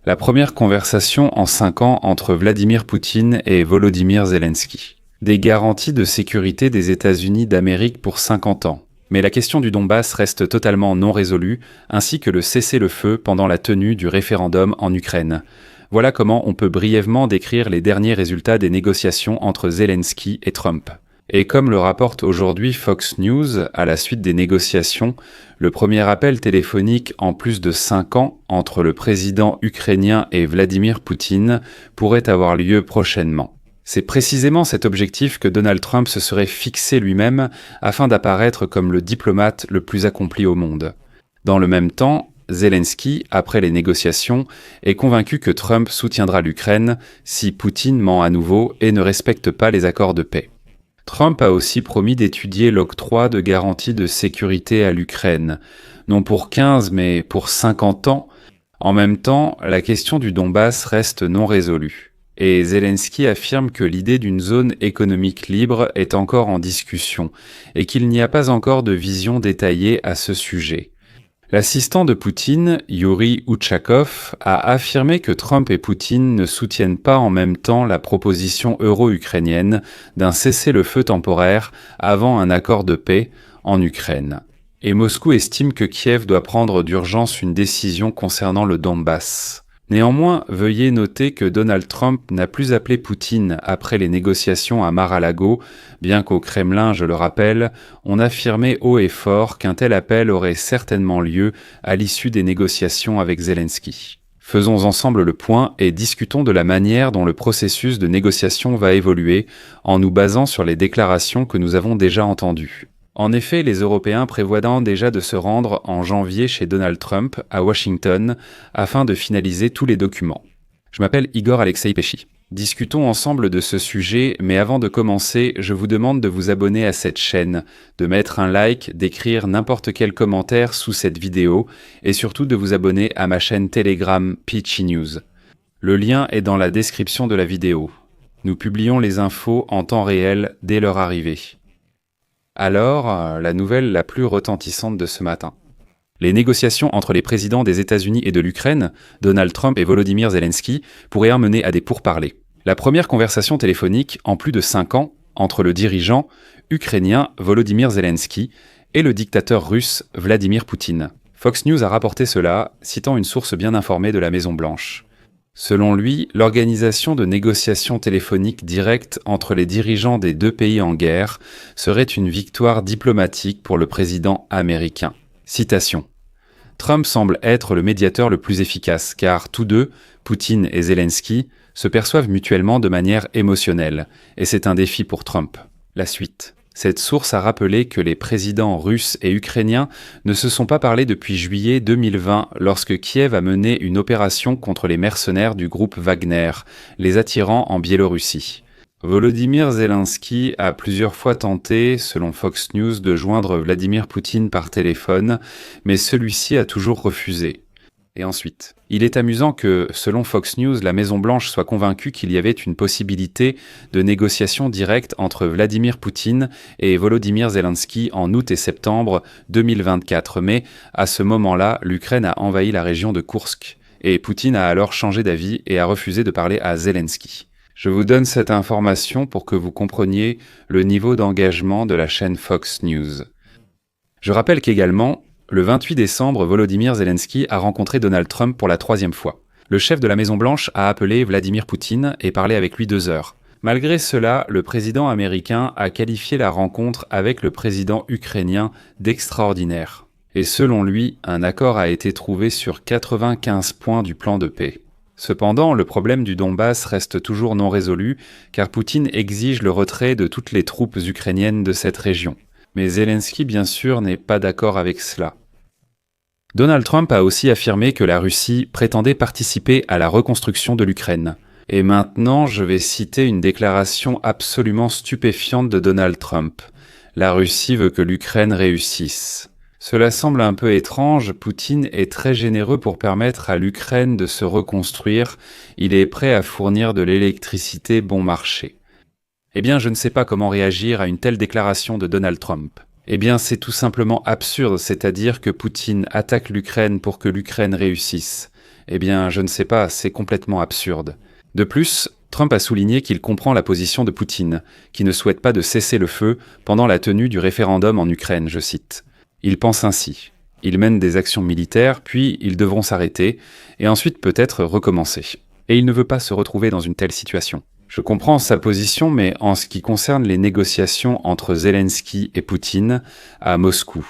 La première conversation en 5 ans entre Vladimir Poutine et Volodymyr Zelensky. Des garanties de sécurité des États-Unis d'Amérique pour 50 ans. Mais la question du Donbass reste totalement non résolue, ainsi que le cessez-le-feu pendant la tenue du référendum en Ukraine. Voilà comment on peut brièvement décrire les derniers résultats des négociations entre Zelensky et Trump. Et comme le rapporte aujourd'hui Fox News, à la suite des négociations, le premier appel téléphonique en plus de 5 ans entre le président ukrainien et Vladimir Poutine pourrait avoir lieu prochainement. C'est précisément cet objectif que Donald Trump se serait fixé lui-même afin d'apparaître comme le diplomate le plus accompli au monde. Dans le même temps, Zelensky, après les négociations, est convaincu que Trump soutiendra l'Ukraine si Poutine ment à nouveau et ne respecte pas les accords de paix. Trump a aussi promis d'étudier l'octroi de garanties de sécurité à l'Ukraine, non pour 15 mais pour 50 ans. En même temps, la question du Donbass reste non résolue. Et Zelensky affirme que l'idée d'une zone économique libre est encore en discussion et qu'il n'y a pas encore de vision détaillée à ce sujet. L'assistant de Poutine, Yuri Utchakov, a affirmé que Trump et Poutine ne soutiennent pas en même temps la proposition euro-ukrainienne d'un cessez-le-feu temporaire avant un accord de paix en Ukraine. Et Moscou estime que Kiev doit prendre d'urgence une décision concernant le Donbass. Néanmoins, veuillez noter que Donald Trump n'a plus appelé Poutine après les négociations à Mar-a-Lago, bien qu'au Kremlin, je le rappelle, on affirmait haut et fort qu'un tel appel aurait certainement lieu à l'issue des négociations avec Zelensky. Faisons ensemble le point et discutons de la manière dont le processus de négociation va évoluer en nous basant sur les déclarations que nous avons déjà entendues. En effet, les Européens prévoient déjà de se rendre en janvier chez Donald Trump, à Washington, afin de finaliser tous les documents. Je m'appelle Igor Alexei Pesci. Discutons ensemble de ce sujet, mais avant de commencer, je vous demande de vous abonner à cette chaîne, de mettre un like, d'écrire n'importe quel commentaire sous cette vidéo, et surtout de vous abonner à ma chaîne Telegram Peachy News. Le lien est dans la description de la vidéo. Nous publions les infos en temps réel dès leur arrivée. Alors, la nouvelle la plus retentissante de ce matin. Les négociations entre les présidents des États-Unis et de l'Ukraine, Donald Trump et Volodymyr Zelensky, pourraient amener à des pourparlers. La première conversation téléphonique en plus de 5 ans entre le dirigeant ukrainien Volodymyr Zelensky et le dictateur russe Vladimir Poutine. Fox News a rapporté cela, citant une source bien informée de la Maison-Blanche. Selon lui, l'organisation de négociations téléphoniques directes entre les dirigeants des deux pays en guerre serait une victoire diplomatique pour le président américain. Citation. Trump semble être le médiateur le plus efficace car tous deux, Poutine et Zelensky, se perçoivent mutuellement de manière émotionnelle et c'est un défi pour Trump. La suite. Cette source a rappelé que les présidents russes et ukrainiens ne se sont pas parlé depuis juillet 2020 lorsque Kiev a mené une opération contre les mercenaires du groupe Wagner, les attirant en Biélorussie. Volodymyr Zelensky a plusieurs fois tenté, selon Fox News, de joindre Vladimir Poutine par téléphone, mais celui-ci a toujours refusé. Et ensuite, il est amusant que, selon Fox News, la Maison-Blanche soit convaincue qu'il y avait une possibilité de négociation directe entre Vladimir Poutine et Volodymyr Zelensky en août et septembre 2024. Mais, à ce moment-là, l'Ukraine a envahi la région de Koursk, et Poutine a alors changé d'avis et a refusé de parler à Zelensky. Je vous donne cette information pour que vous compreniez le niveau d'engagement de la chaîne Fox News. Je rappelle qu'également, le 28 décembre, Volodymyr Zelensky a rencontré Donald Trump pour la 3e fois. Le chef de la Maison-Blanche a appelé Vladimir Poutine et parlé avec lui 2 heures. Malgré cela, le président américain a qualifié la rencontre avec le président ukrainien d'extraordinaire. Et selon lui, un accord a été trouvé sur 95 points du plan de paix. Cependant, le problème du Donbass reste toujours non résolu, car Poutine exige le retrait de toutes les troupes ukrainiennes de cette région. Mais Zelensky, bien sûr, n'est pas d'accord avec cela. Donald Trump a aussi affirmé que la Russie prétendait participer à la reconstruction de l'Ukraine. Et maintenant, je vais citer une déclaration absolument stupéfiante de Donald Trump. La Russie veut que l'Ukraine réussisse. Cela semble un peu étrange, Poutine est très généreux pour permettre à l'Ukraine de se reconstruire, il est prêt à fournir de l'électricité bon marché. Eh bien, je ne sais pas comment réagir à une telle déclaration de Donald Trump. Eh bien, c'est tout simplement absurde, c'est-à-dire que Poutine attaque l'Ukraine pour que l'Ukraine réussisse. Eh bien, je ne sais pas, c'est complètement absurde. De plus, Trump a souligné qu'il comprend la position de Poutine, qui ne souhaite pas de cesser le feu pendant la tenue du référendum en Ukraine, je cite. Il pense ainsi. Ils mènent des actions militaires, puis ils devront s'arrêter, et ensuite peut-être recommencer. Et il ne veut pas se retrouver dans une telle situation. Je comprends sa position, mais en ce qui concerne les négociations entre Zelensky et Poutine, à Moscou,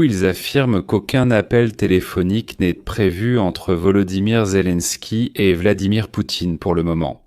ils affirment qu'aucun appel téléphonique n'est prévu entre Volodymyr Zelensky et Vladimir Poutine pour le moment.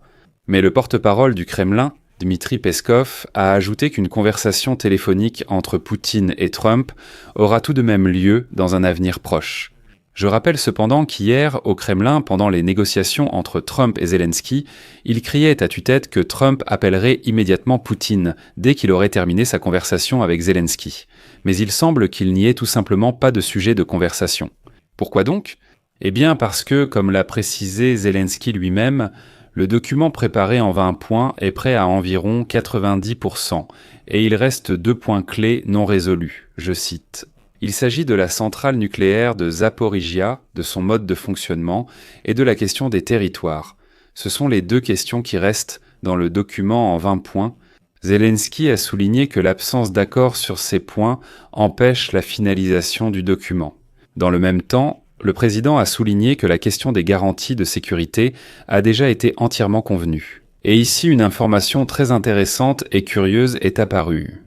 Mais le porte-parole du Kremlin, Dmitri Peskov, a ajouté qu'une conversation téléphonique entre Poutine et Trump aura tout de même lieu dans un avenir proche. Je rappelle cependant qu'hier, au Kremlin, pendant les négociations entre Trump et Zelensky, il criait à tue-tête que Trump appellerait immédiatement Poutine dès qu'il aurait terminé sa conversation avec Zelensky. Mais il semble qu'il n'y ait tout simplement pas de sujet de conversation. Pourquoi donc ? Eh bien parce que, comme l'a précisé Zelensky lui-même, le document préparé en 20 points est prêt à environ 90%, et il reste 2 points clés non résolus, je cite. Il s'agit de la centrale nucléaire de Zaporijia, de son mode de fonctionnement, et de la question des territoires. Ce sont les 2 questions qui restent dans le document en 20 points. Zelensky a souligné que l'absence d'accord sur ces points empêche la finalisation du document. Dans le même temps, le président a souligné que la question des garanties de sécurité a déjà été entièrement convenue. Et ici, une information très intéressante et curieuse est apparue.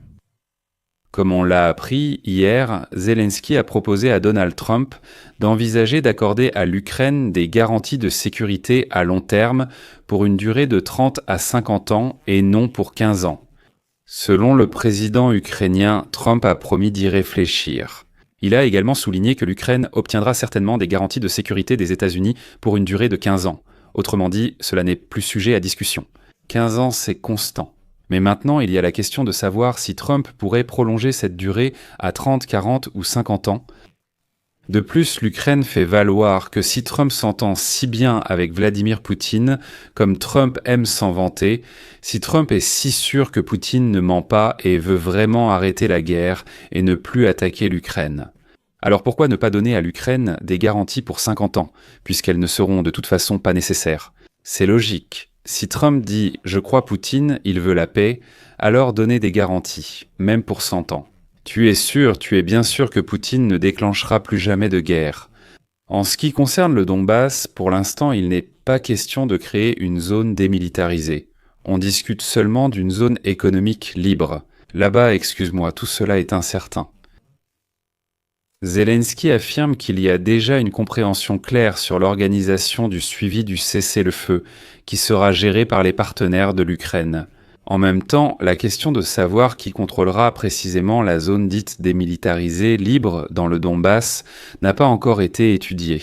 Comme on l'a appris hier, Zelensky a proposé à Donald Trump d'envisager d'accorder à l'Ukraine des garanties de sécurité à long terme pour une durée de 30 à 50 ans et non pour 15 ans. Selon le président ukrainien, Trump a promis d'y réfléchir. Il a également souligné que l'Ukraine obtiendra certainement des garanties de sécurité des États-Unis pour une durée de 15 ans. Autrement dit, cela n'est plus sujet à discussion. 15 ans, c'est constant. Mais maintenant, il y a la question de savoir si Trump pourrait prolonger cette durée à 30, 40 ou 50 ans. De plus, l'Ukraine fait valoir que si Trump s'entend si bien avec Vladimir Poutine, comme Trump aime s'en vanter, si Trump est si sûr que Poutine ne ment pas et veut vraiment arrêter la guerre et ne plus attaquer l'Ukraine. Alors pourquoi ne pas donner à l'Ukraine des garanties pour 50 ans, puisqu'elles ne seront de toute façon pas nécessaires ? C'est logique. Si Trump dit « je crois Poutine, il veut la paix », alors donnez des garanties, même pour 100 ans. Tu es bien sûr que Poutine ne déclenchera plus jamais de guerre. En ce qui concerne le Donbass, pour l'instant, il n'est pas question de créer une zone démilitarisée. On discute seulement d'une zone économique libre. Là-bas, excuse-moi, tout cela est incertain. Zelensky affirme qu'il y a déjà une compréhension claire sur l'organisation du suivi du cessez-le-feu, qui sera géré par les partenaires de l'Ukraine. En même temps, la question de savoir qui contrôlera précisément la zone dite démilitarisée libre dans le Donbass n'a pas encore été étudiée.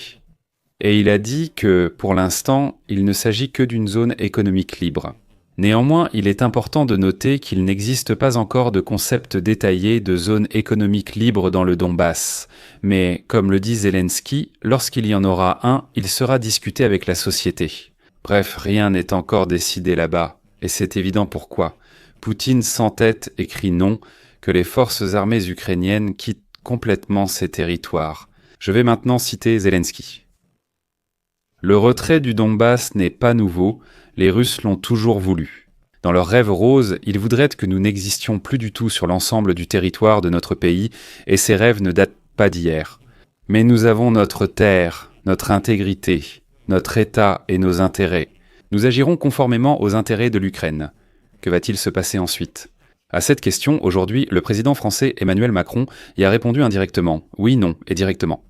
Et il a dit que, pour l'instant, il ne s'agit que d'une zone économique libre. Néanmoins, il est important de noter qu'il n'existe pas encore de concept détaillé de zone économique libre dans le Donbass. Mais, comme le dit Zelensky, lorsqu'il y en aura un, il sera discuté avec la société. Bref, rien n'est encore décidé là-bas. Et c'est évident pourquoi. Poutine s'entête et crie non, que les forces armées ukrainiennes quittent complètement ces territoires. Je vais maintenant citer Zelensky. Le retrait du Donbass n'est pas nouveau, les Russes l'ont toujours voulu. Dans leur rêve rose, ils voudraient que nous n'existions plus du tout sur l'ensemble du territoire de notre pays, et ces rêves ne datent pas d'hier. Mais nous avons notre terre, notre intégrité, notre État et nos intérêts. Nous agirons conformément aux intérêts de l'Ukraine. Que va-t-il se passer ensuite ? À cette question, aujourd'hui, le président français Emmanuel Macron y a répondu indirectement, oui, non et directement.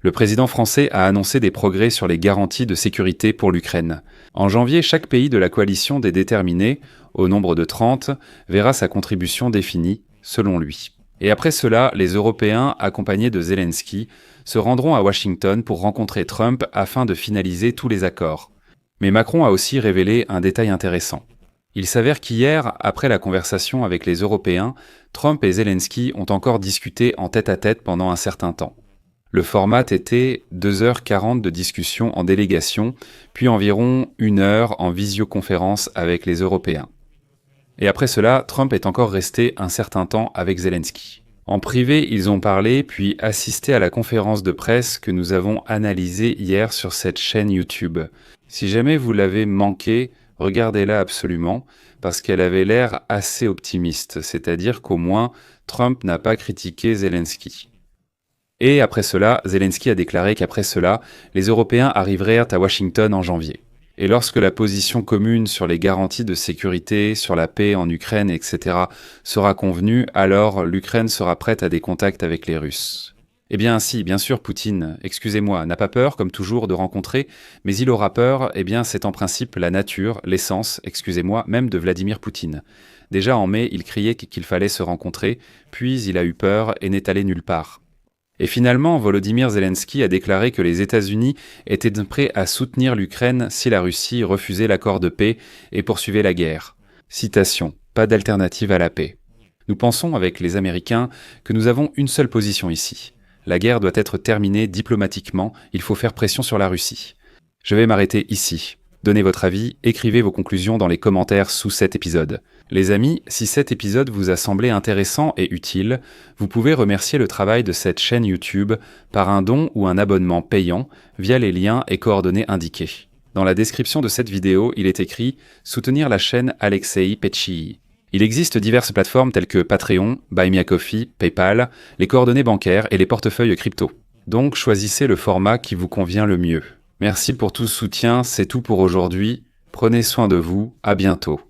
Le président français a annoncé des progrès sur les garanties de sécurité pour l'Ukraine. En janvier, chaque pays de la coalition des déterminés, au nombre de 30, verra sa contribution définie, selon lui. Et après cela, les Européens, accompagnés de Zelensky, se rendront à Washington pour rencontrer Trump afin de finaliser tous les accords. Mais Macron a aussi révélé un détail intéressant. Il s'avère qu'hier, après la conversation avec les Européens, Trump et Zelensky ont encore discuté en tête-à-tête pendant un certain temps. Le format était 2h40 de discussion en délégation, puis environ 1 heure en visioconférence avec les Européens. Et après cela, Trump est encore resté un certain temps avec Zelensky. En privé, ils ont parlé, puis assisté à la conférence de presse que nous avons analysée hier sur cette chaîne YouTube. Si jamais vous l'avez manqué, regardez-la absolument, parce qu'elle avait l'air assez optimiste, c'est-à-dire qu'au moins, Trump n'a pas critiqué Zelensky. Et après cela, Zelensky a déclaré qu'après cela, les Européens arriveraient à Washington en janvier. Et lorsque la position commune sur les garanties de sécurité, sur la paix en Ukraine, etc. sera convenue, alors l'Ukraine sera prête à des contacts avec les Russes. Eh bien si, bien sûr, Poutine, excusez-moi, n'a pas peur, comme toujours, de rencontrer, mais il aura peur, eh bien c'est en principe la nature, l'essence, excusez-moi, même de Vladimir Poutine. Déjà en mai, il criait qu'il fallait se rencontrer, puis il a eu peur et n'est allé nulle part. Et finalement, Volodymyr Zelensky a déclaré que les États-Unis étaient prêts à soutenir l'Ukraine si la Russie refusait l'accord de paix et poursuivait la guerre. Citation, pas d'alternative à la paix. Nous pensons avec les Américains que nous avons une seule position ici. La guerre doit être terminée diplomatiquement, il faut faire pression sur la Russie. Je vais m'arrêter ici. Donnez votre avis, écrivez vos conclusions dans les commentaires sous cet épisode. Les amis, si cet épisode vous a semblé intéressant et utile, vous pouvez remercier le travail de cette chaîne YouTube par un don ou un abonnement payant via les liens et coordonnées indiqués. Dans la description de cette vidéo, il est écrit « Soutenir la chaîne Alexei Petchii ». Il existe diverses plateformes telles que Patreon, Buy Me a Coffee, PayPal, les coordonnées bancaires et les portefeuilles crypto. Donc choisissez le format qui vous convient le mieux. Merci pour tout ce soutien, c'est tout pour aujourd'hui. Prenez soin de vous, à bientôt.